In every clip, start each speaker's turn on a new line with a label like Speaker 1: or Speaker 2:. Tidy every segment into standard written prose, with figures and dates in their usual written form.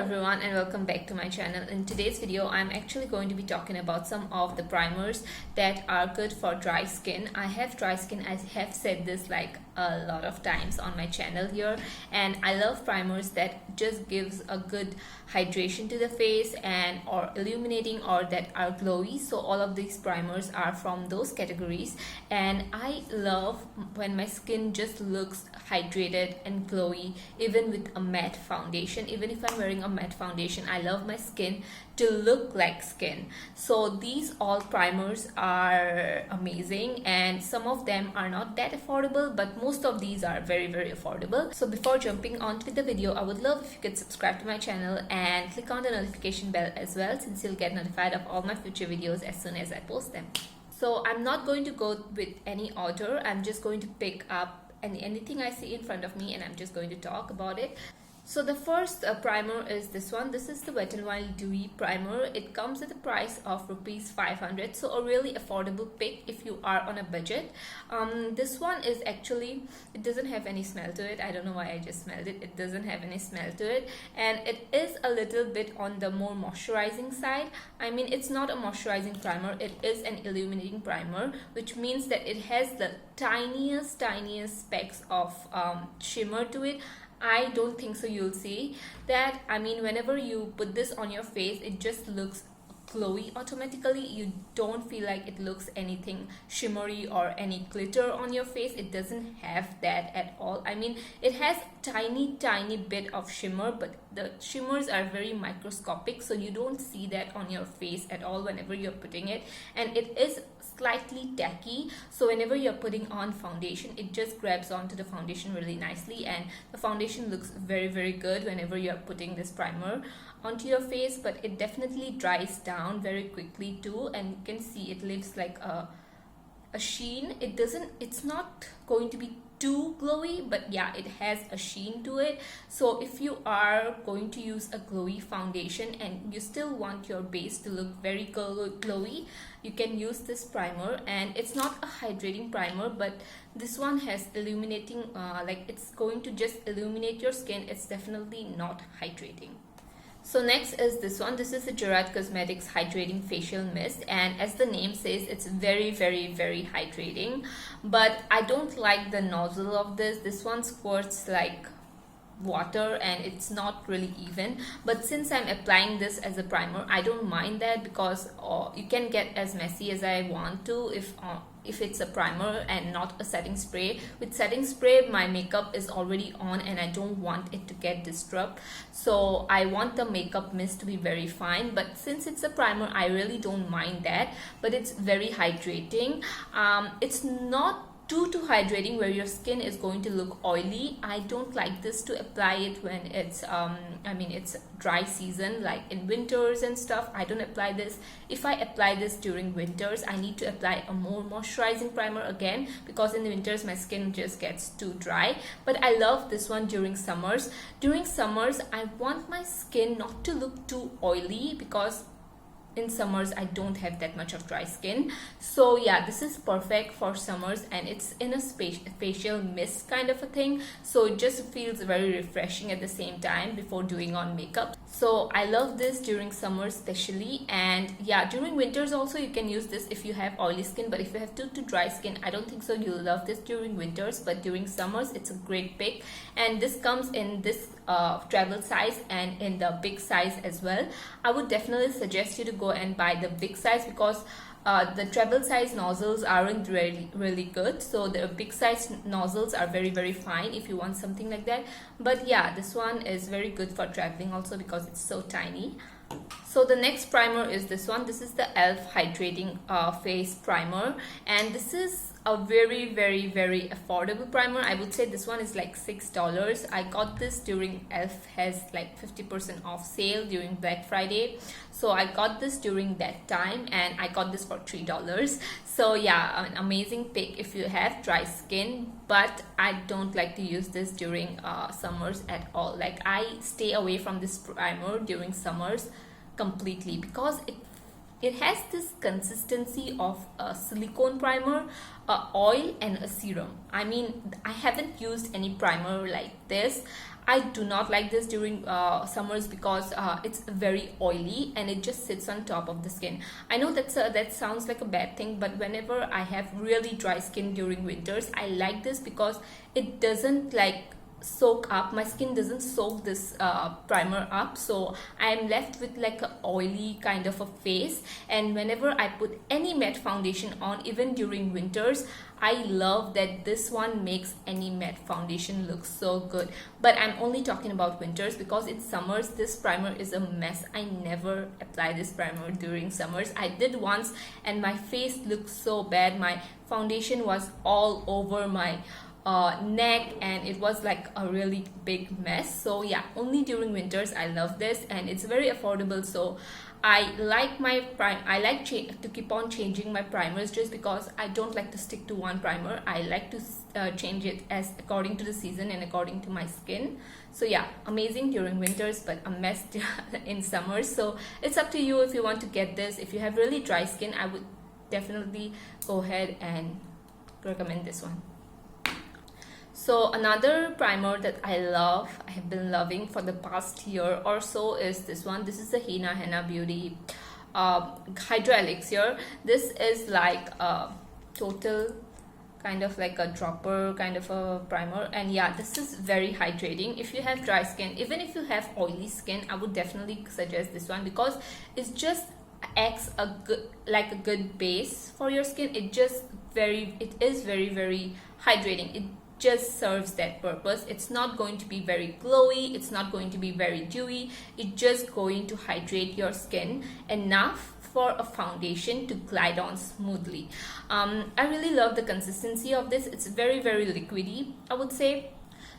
Speaker 1: everyone and welcome back to my channel. In today's video I'm actually going to be talking about some of the primers that are good for dry skin. I have dry skin, I have said this like a lot of times on my channel here, and I love primers that just gives a good hydration to the face and or illuminating or that are glowy. So all of these primers are from those categories, and I love when my skin just looks hydrated and glowy even with a matte foundation. Even if I'm wearing a matte foundation, I love my skin to look like skin. So these all primers are amazing, and some of them are not that affordable, but most of these are very affordable. So before jumping on with the video, I would love if you could subscribe to my channel and click on the notification bell as well, since you'll get notified of all my future videos as soon as I post them. So I'm not going to go with any order. I'm just going to pick up anything I see in front of me and I'm just going to talk about it. So the first primer is this one. This is the Wet n Wild Dewy primer. It comes at the price of rupees 500, so a really affordable pick if you are on a budget. This one is actually, it doesn't have any smell to it. I don't know why I just smelled it. It doesn't have any smell to it, and it is a little bit on the more moisturizing side. I mean, it's not a moisturizing primer, it is an illuminating primer, which means that it has the tiniest specks of shimmer to it. I don't think so you'll see that. I mean, whenever you put this on your face, it just looks glowy automatically. You don't feel like it looks anything shimmery or any glitter on your face. It doesn't have that at all. I mean, it has tiny bit of shimmer, but the shimmers are very microscopic, so you don't see that on your face at all whenever you're putting it. And it is slightly tacky, so whenever you're putting on foundation, it just grabs onto the foundation really nicely, and the foundation looks very good whenever you're putting this primer onto your face. But it definitely dries down very quickly too, and you can see it leaves like a sheen. It's not going to be too glowy, but yeah, it has a sheen to it. So if you are going to use a glowy foundation and you still want your base to look very glowy, you can use this primer. And it's not a hydrating primer, but this one has illuminating, like it's going to just illuminate your skin. It's definitely not hydrating. So next is this one. This is the Gerard Cosmetics Hydrating Facial Mist, and as the name says, it's very hydrating. But I don't like the nozzle of this. This one squirts like water and it's not really even. But since I'm applying this as a primer, I don't mind that, because you can get as messy as I want to if it's a primer and not a setting spray. With setting spray, my makeup is already on and I don't want it to get disrupted, so I want the makeup mist to be very fine. But since it's a primer, I really don't mind that. But it's very hydrating. It's not too hydrating where your skin is going to look oily. I don't like this to apply it when it's I mean, it's dry season, like in winters and stuff. I don't apply this. If I apply this during winters, I need to apply a more moisturizing primer again, because in the winters my skin just gets too dry. But I love this one during summers. During summers, I want my skin not to look too oily, because in summers I don't have that much of dry skin. So yeah, this is perfect for summers, and it's in a facial mist kind of a thing, so it just feels very refreshing at the same time before doing on makeup. So I love this during summer especially. And yeah, during winters also you can use this if you have oily skin, but if you have too dry skin, I don't think so you'll love this during winters. But during summers, it's a great pick. And this comes in this travel size and in the big size as well. I would definitely suggest you to go and buy the big size, because the travel size nozzles aren't really good. So the big size nozzles are very fine if you want something like that. But yeah, this one is very good for traveling also, because it's so tiny. So the next primer is this one. This is the e.l.f. Hydrating Face Primer, and this is a very affordable primer. I would say this one is like $6. I got this during e.l.f. has like 50% off sale during Black Friday, so I got this during that time, and I got this for $3. So yeah, an amazing pick if you have dry skin. But I don't like to use this during summers at all. Like, I stay away from this primer during summers completely, because it has this consistency of a silicone primer, a oil and a serum. I mean, I haven't used any primer like this. I do not like this during summers because it's very oily and it just sits on top of the skin. I know that sounds like a bad thing, but whenever I have really dry skin during winters, I like this because it doesn't like soak up. My skin doesn't soak this primer up, so I am left with like a oily kind of a face. And whenever I put any matte foundation on, even during winters, I love that this one makes any matte foundation look so good. But I'm only talking about winters, because in summers this primer is a mess. I never apply this primer during summers. I did once and my face looked so bad. My foundation was all over my neck and it was like a really big mess. So yeah, only during winters I love this, and it's very affordable. So I like to keep on changing my primers, just because I don't like to stick to one primer. I like to change it as according to the season and according to my skin. So yeah, amazing during winters but a mess in summers. So it's up to you if you want to get this. If you have really dry skin, I would definitely go ahead and recommend this one. So another primer that I have been loving for the past year or so is this one. This is the Henna Beauty Hydra Elixir. This is like a total kind of like a dropper kind of a primer, and yeah, this is very hydrating. If you have dry skin, even if you have oily skin, I would definitely suggest this one, because it's just acts a good base for your skin. It is very hydrating. It just serves that purpose. It's not going to be very glowy, it's not going to be very dewy. It's just going to hydrate your skin enough for a foundation to glide on smoothly. I really love the consistency of this. It's very liquidy, I would say.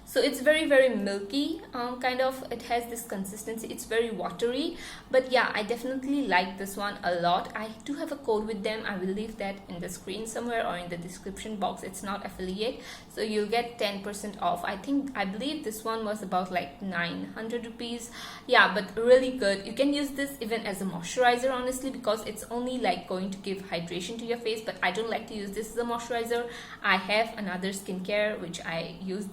Speaker 1: So it's very milky, kind of. It has this consistency. It's very watery, but yeah, I definitely like this one a lot. I do have a code with them. I will leave that in the screen somewhere or in the description box. It's not affiliate, so you'll get 10% off. I believe this one was about like 900 rupees. Yeah, but really good. You can use this even as a moisturizer, honestly, because it's only like going to give hydration to your face. But I don't like to use this as a moisturizer. I have another skincare which I use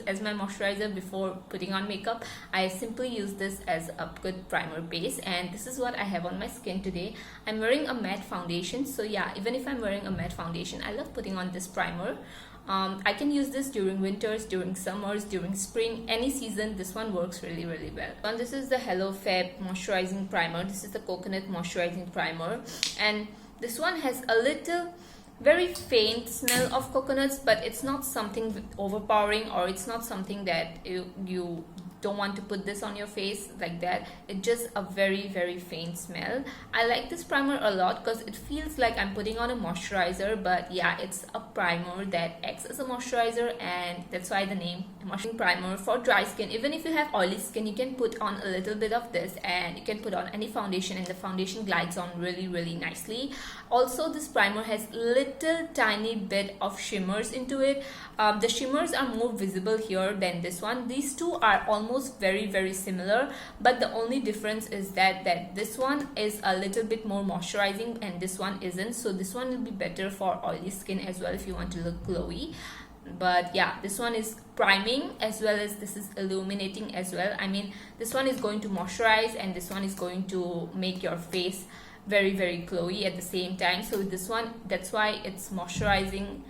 Speaker 1: as my moisturizer before putting on makeup. I simply use this as a good primer base, and this is what I have on my skin today. I'm wearing a matte foundation, so yeah, even if I'm wearing a matte foundation, I love putting on this primer. I can use this during winters, during summers, during spring, any season. This one works really well. And this is the Hello Fab moisturizing primer. This is the coconut moisturizing primer, and this one has a little very faint smell of coconuts, but it's not something overpowering, or it's not something that you don't want to put this on your face like that. It's just a very faint smell. I like this primer a lot because it feels like I'm putting on a moisturizer, but yeah, it's a primer that acts as a moisturizer, and that's why the name moisturizing primer for dry skin. Even if you have oily skin, you can put on a little bit of this and you can put on any foundation, and the foundation glides on really nicely. Also, this primer has little tiny bit of shimmers into it. The shimmers are more visible here than this one. These two are almost very similar, but the only difference is that this one is a little bit more moisturizing and this one isn't. So this one will be better for oily skin as well if you want to look glowy. But yeah, this one is priming as well as this is illuminating as well. I mean, this one is going to moisturize and this one is going to make your face very glowy at the same time. So this one, that's why it's moisturizing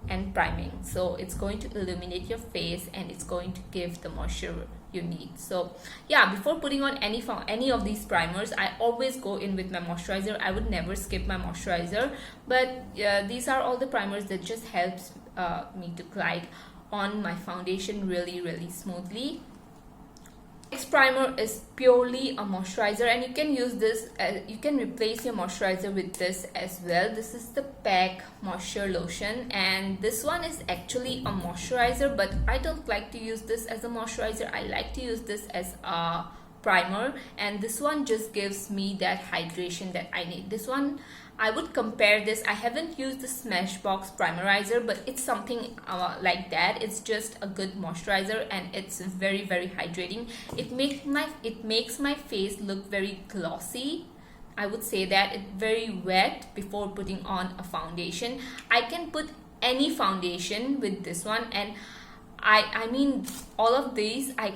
Speaker 1: and priming. So it's going to illuminate your face and it's going to give the moisture you need. So yeah, before putting on any of these primers, I always go in with my moisturizer. I would never skip my moisturizer, but these are all the primers that just helps me to glide on my foundation really smoothly. Next primer is purely a moisturizer, and you can use this you can replace your moisturizer with this as well. This is the PAC Moisture Lotion, and this one is actually a moisturizer, but I don't like to use this as a moisturizer. I like to use this as a primer, and this one just gives me that hydration that I need. This one, I would compare this. I haven't used the Smashbox primerizer, but it's something like that. It's just a good moisturizer and it's very hydrating. It makes my face look very glossy. I would say that it's very wet before putting on a foundation. I can put any foundation with this one, and I mean, all of these I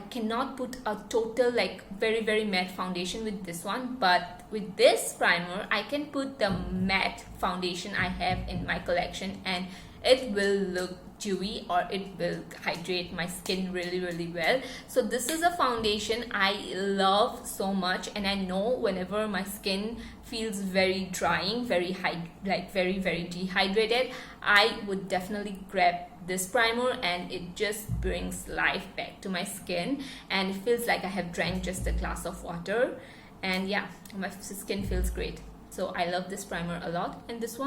Speaker 1: cannot put a total like very matte foundation with this one, but with this primer I can put the matte foundation I have in my collection and it will look dewy, or it will hydrate my skin really well. So this is a foundation I love so much, and I know whenever my skin feels very drying, very dehydrated, I would definitely grab this primer, and it just brings life back to my skin, and it feels like I have drank just a glass of water, and yeah, my skin feels great. So I love this primer a lot. And this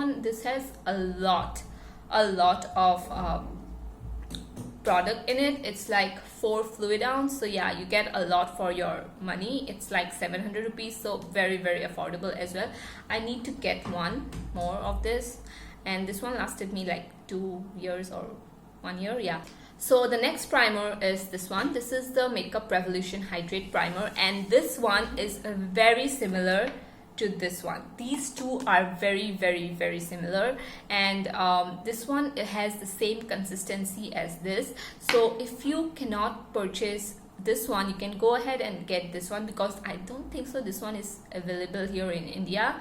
Speaker 1: has a lot of product in it. It's like 4 fluid ounce, so yeah, you get a lot for your money. It's like 700 rupees, so very affordable as well. I need to get one more of this, and this one lasted me like 2 years or 1 year, yeah. So the next primer is this one. This is the Makeup Revolution Hydrate Primer, and this one is very similar to this one. These two are very similar, and this one, it has the same consistency as this. So if you cannot purchase this one, you can go ahead and get this one, because I don't think so this one is available here in India.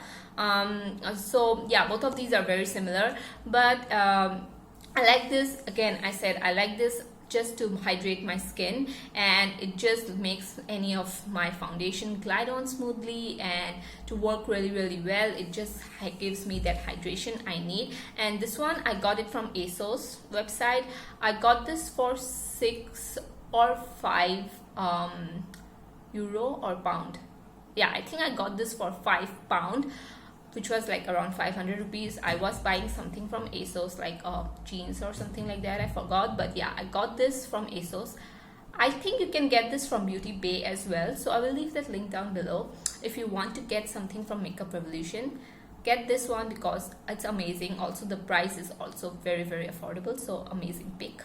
Speaker 1: So yeah, both of these are very similar, but I like this. Again, I said I like this just to hydrate my skin, and it just makes any of my foundation glide on smoothly and to work really well. It just gives me that hydration I need. And this one, I got it from ASOS website. I got this for 6 or 5 euro or pound. Yeah, I think I got this for £5, which was like around 500 rupees. I was buying something from ASOS, like jeans or something like that, I forgot, but yeah, I got this from ASOS. I think you can get this from Beauty Bay as well, so I will leave that link down below. If you want to get something from Makeup Revolution, get this one because it's amazing. Also, the price is also very affordable, so amazing pick.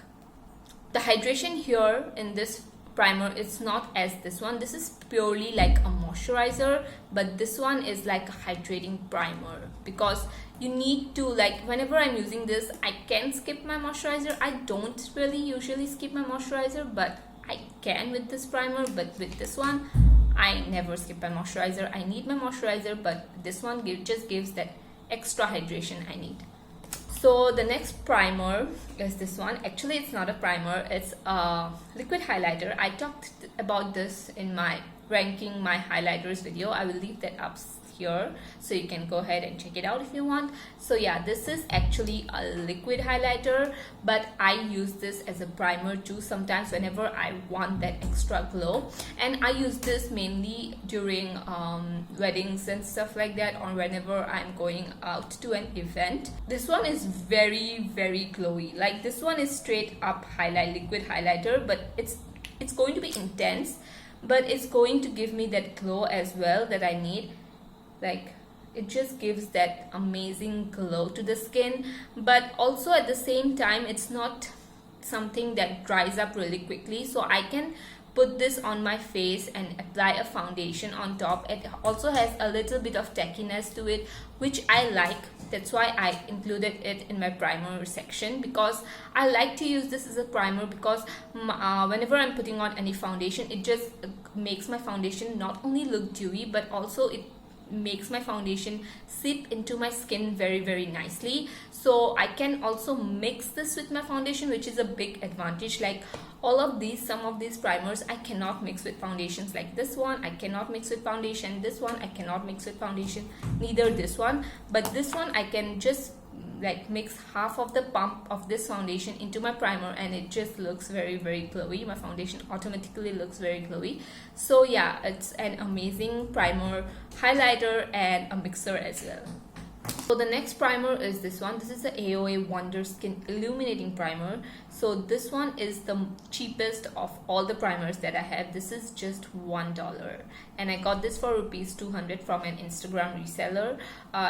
Speaker 1: The hydration here in this primer, it's not as this one. This is purely like a moisturizer, but this one is like a hydrating primer, because you need to, like, whenever I'm using this, I can skip my moisturizer. I don't really usually skip my moisturizer, but I can with this primer. But with this one, I never skip my moisturizer. I need my moisturizer, but this one just gives that extra hydration I need. So the next primer is this one. Actually, it's not a primer, it's a liquid highlighter. I talked about this in my ranking my highlighters video. I will leave that up here, so you can go ahead and check it out if you want. So yeah, this is actually a liquid highlighter, but I use this as a primer too sometimes whenever I want that extra glow. And I use this mainly during weddings and stuff like that, or whenever I'm going out to an event. This one is very glowy. Like, this one is straight up liquid highlighter, but it's going to be intense, but it's going to give me that glow as well that I need. Like, it just gives that amazing glow to the skin, but also at the same time, it's not something that dries up really quickly, so I can put this on my face and apply a foundation on top. It also has a little bit of tackiness to it, which I like. That's why I included it in my primer section, because I like to use this as a primer, because whenever I'm putting on any foundation, it just makes my foundation not only look dewy, but also it makes my foundation seep into my skin very nicely. So I can also mix this with my foundation, which is a big advantage. Like, some of these primers I cannot mix with foundations. Like this one I cannot mix with foundation, this one I cannot mix with foundation, neither this one. But this one I can just like mix half of the pump of this foundation into my primer, and it just looks very glowy. My foundation automatically looks very glowy. So yeah, it's an amazing primer, highlighter, and a mixer as well. So the next primer is this one. This is the AOA Wonder Skin Illuminating Primer. So this one is the cheapest of all the primers that I have. This is just $1, and I got this for rupees 200 from an Instagram reseller.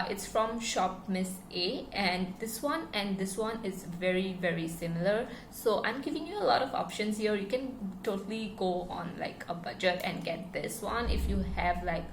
Speaker 1: It's from Shop Miss A, and this one is very similar. So I'm giving you a lot of options here. You can totally go on like a budget and get this one if you have like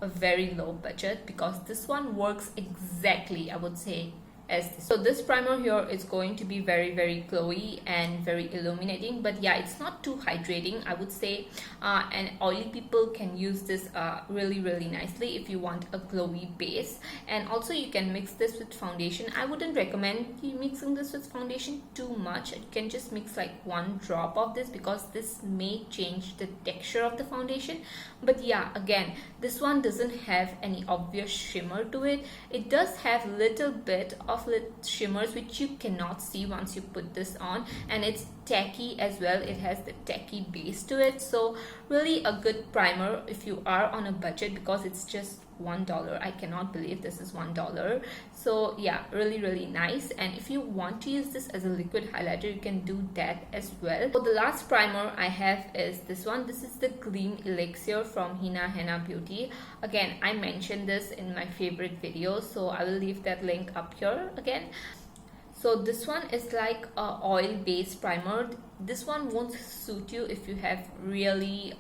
Speaker 1: a very low budget, because this one works exactly, I would say, as this. So this primer here is going to be very glowy and very illuminating, but yeah, it's not too hydrating, I would say, and oily people can use this really nicely if you want a glowy base. And also you can mix this with foundation. I wouldn't recommend you mixing this with foundation too much. You can just mix like 1 drop of this, because this may change the texture of the foundation. But yeah, again, this one doesn't have any obvious shimmer to it. It does have little bit of shimmers which you cannot see once you put this on, and it's tacky as well. It has the tacky base to it. So really a good primer if you are on a budget, because it's just $1. I cannot believe this is $1. So yeah, really nice. And if you want to use this as a liquid highlighter, you can do that as well. So the last primer I have is this one. This is the Gleam Elixir from Hina Henna Beauty. Again, I mentioned this in my favorite video, so I will leave that link up here again. So this one is like a oil based primer. This one won't suit you if you have really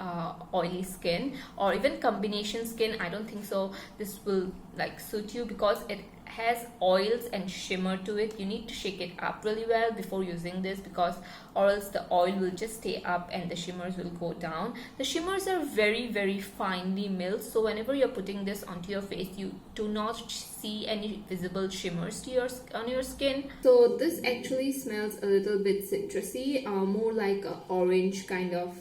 Speaker 1: oily skin or even combination skin. I don't think so this will like suit you, because it has oils and shimmer to it. You need to shake it up really well before using this, because or else the oil will just stay up and the shimmers will go down. The shimmers are very finely milled, so whenever you're putting this onto your face, you do not see any visible shimmers to on your skin. So this actually smells a little bit citrusy, more like a orange kind of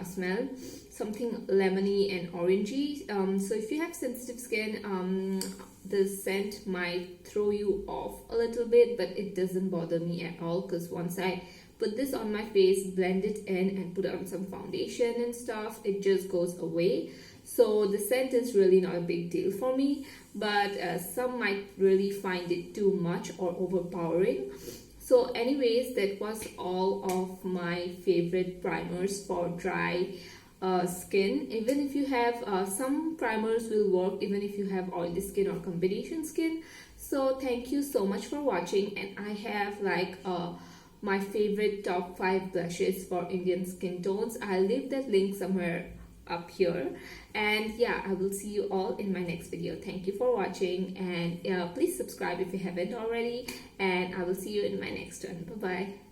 Speaker 1: smell, something lemony and orangey. So if you have sensitive skin, the scent might throw you off a little bit, but it doesn't bother me at all, because once I put this on my face, blend it in and put on some foundation and stuff, it just goes away. So the scent is really not a big deal for me, but some might really find it too much or overpowering. So anyways, that was all of my favorite primers for dry skin. Even if you have some primers will work even if you have oily skin or combination skin. So thank you so much for watching, and I have like my favorite top 5 blushes for Indian skin tones. I'll leave that link somewhere up here, and yeah, I will see you all in my next video. Thank you for watching, and please subscribe if you haven't already, and I will see you in my next one. Bye bye.